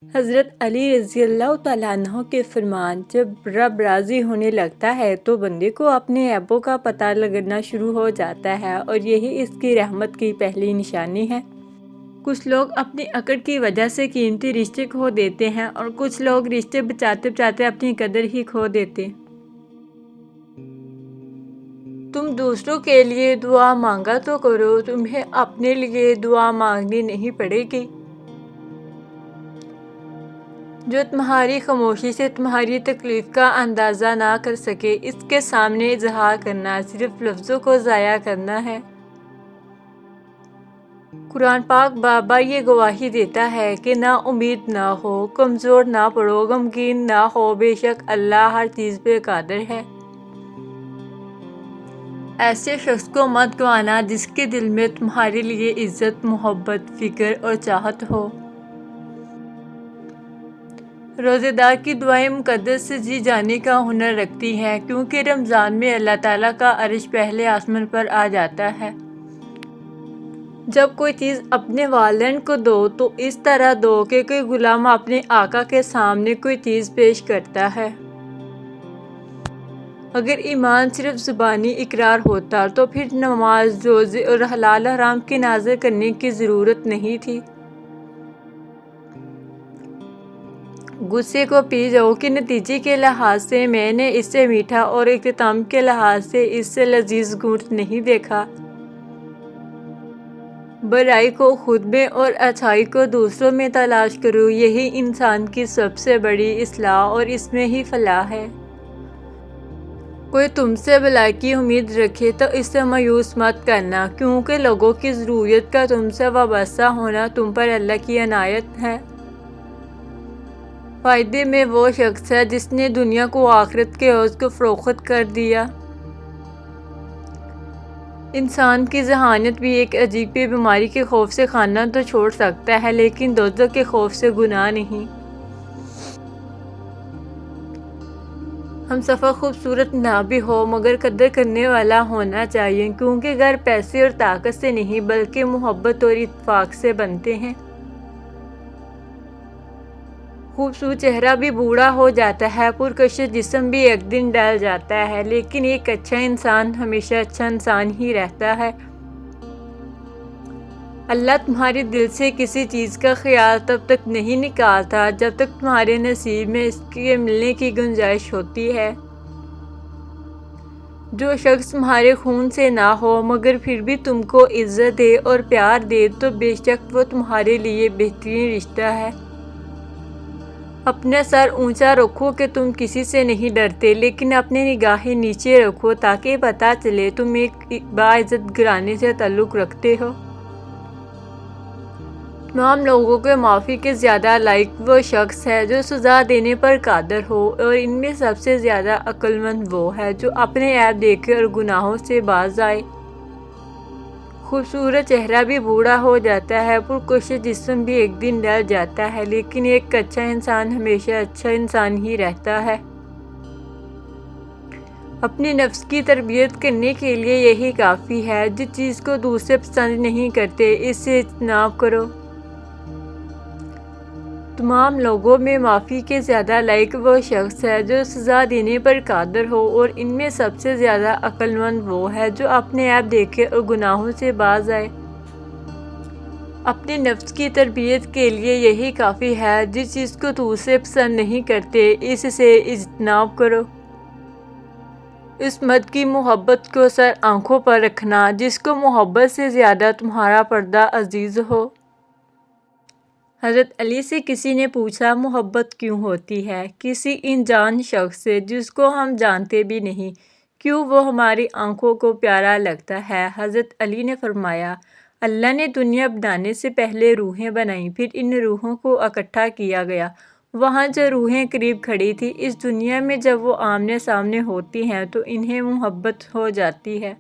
حضرت علی رضی اللہ تعالیٰ عنہ کے فرمان، جب رب راضی ہونے لگتا ہے تو بندے کو اپنے عیبوں کا پتہ لگنا شروع ہو جاتا ہے، اور یہی اس کی رحمت کی پہلی نشانی ہے۔ کچھ لوگ اپنی اکڑ کی وجہ سے قیمتی رشتے کھو دیتے ہیں، اور کچھ لوگ رشتے بچاتے بچاتے اپنی قدر ہی کھو دیتے۔ تم دوسروں کے لیے دعا مانگا تو کرو، تمہیں اپنے لیے دعا مانگنی نہیں پڑے گی۔ جو تمہاری خاموشی سے تمہاری تکلیف کا اندازہ نہ کر سکے، اس کے سامنے اظہار کرنا صرف لفظوں کو ضائع کرنا ہے۔ قرآن پاک بار بار یہ گواہی دیتا ہے کہ نا امید نہ ہو، کمزور نہ پڑو، غمگین نہ ہو، بے شک اللہ ہر چیز پہ قادر ہے۔ ایسے شخص کو مت گنوانا جس کے دل میں تمہارے لیے عزت، محبت، فکر اور چاہت ہو۔ روزے دار کی دعائیں مقدس سے جی جانے کا ہنر رکھتی ہیں، کیونکہ رمضان میں اللہ تعالیٰ کا عرش پہلے آسمان پر آ جاتا ہے۔ جب کوئی چیز اپنے والدین کو دو تو اس طرح دو کہ کوئی غلام اپنے آقا کے سامنے کوئی چیز پیش کرتا ہے۔ اگر ایمان صرف زبانی اقرار ہوتا تو پھر نماز، روزے اور حلال حرام کی نظر کرنے کی ضرورت نہیں تھی۔ غصے کو پی جاؤ کہ نتیجے کے لحاظ سے میں نے اس سے میٹھا اور اختتام کے لحاظ سے اس سے لذیذ گھونٹ نہیں دیکھا۔ برائی کو خود میں اور اچھائی کو دوسروں میں تلاش کرو، یہی انسان کی سب سے بڑی اصلاح اور اس میں ہی فلاح ہے۔ کوئی تم سے بھلائی کی امید رکھے تو اس سے مایوس مت کرنا، کیونکہ لوگوں کی ضرورت کا تم سے وابستہ ہونا تم پر اللہ کی عنایت ہے۔ فائدے میں وہ شخص ہے جس نے دنیا کو آخرت کے عوض کو فروخت کر دیا۔ انسان کی ذہانت بھی ایک عجیب بیماری کے خوف سے کھانا تو چھوڑ سکتا ہے، لیکن دوزخ کے خوف سے گناہ نہیں۔ ہمسفر خوبصورت نہ بھی ہو مگر قدر کرنے والا ہونا چاہیے، کیونکہ گھر پیسے اور طاقت سے نہیں بلکہ محبت اور اتفاق سے بنتے ہیں۔ خوبصورت چہرہ بھی بوڑھا ہو جاتا ہے، پرکشش جسم بھی ایک دن ڈل جاتا ہے، لیکن ایک اچھا انسان ہمیشہ اچھا انسان ہی رہتا ہے۔ اللہ تمہارے دل سے کسی چیز کا خیال تب تک نہیں نکالتا جب تک تمہارے نصیب میں اس کے ملنے کی گنجائش ہوتی ہے۔ جو شخص تمہارے خون سے نہ ہو مگر پھر بھی تم کو عزت دے اور پیار دے تو بے شک وہ تمہارے لیے بہترین رشتہ ہے۔ اپنا سر اونچا رکھو کہ تم کسی سے نہیں ڈرتے، لیکن اپنی نگاہیں نیچے رکھو تاکہ پتہ چلے تم ایک باعزت گھرانے سے تعلق رکھتے ہو۔ تمام لوگوں کے معافی کے زیادہ لائق وہ شخص ہے جو سزا دینے پر قادر ہو، اور ان میں سب سے زیادہ عقل مند وہ ہے جو اپنے عیب دیکھے اور گناہوں سے باز آئے۔ خوبصورت چہرہ بھی بوڑھا ہو جاتا ہے، پرکشش جسم بھی ایک دن ڈل جاتا ہے، لیکن ایک اچھا انسان ہمیشہ اچھا انسان ہی رہتا ہے۔ اپنے نفس کی تربیت کرنے کے لیے یہی کافی ہے۔ جس چیز کو دوسرے پسند نہیں کرتے اس سے اجتناب کرو۔ تمام لوگوں میں معافی کے زیادہ لائق وہ شخص ہے جو سزا دینے پر قادر ہو، اور ان میں سب سے زیادہ عقل مند وہ ہے جو اپنے عیب دیکھے اور گناہوں سے باز آئے۔ اپنے نفس کی تربیت کے لیے یہی کافی ہے۔ جس چیز کو دوسرے پسند نہیں کرتے اس سے اجتناب کرو۔ اس مرد کی محبت کو سر آنکھوں پر رکھنا جس کو محبت سے زیادہ تمہارا پردہ عزیز ہو۔ حضرت علی سے کسی نے پوچھا، محبت کیوں ہوتی ہے کسی انجان شخص سے جس کو ہم جانتے بھی نہیں؟ کیوں وہ ہماری آنکھوں کو پیارا لگتا ہے؟ حضرت علی نے فرمایا، اللہ نے دنیا بنانے سے پہلے روحیں بنائیں، پھر ان روحوں کو اکٹھا کیا گیا۔ وہاں جو روحیں قریب کھڑی تھیں، اس دنیا میں جب وہ آمنے سامنے ہوتی ہیں تو انہیں محبت ہو جاتی ہے۔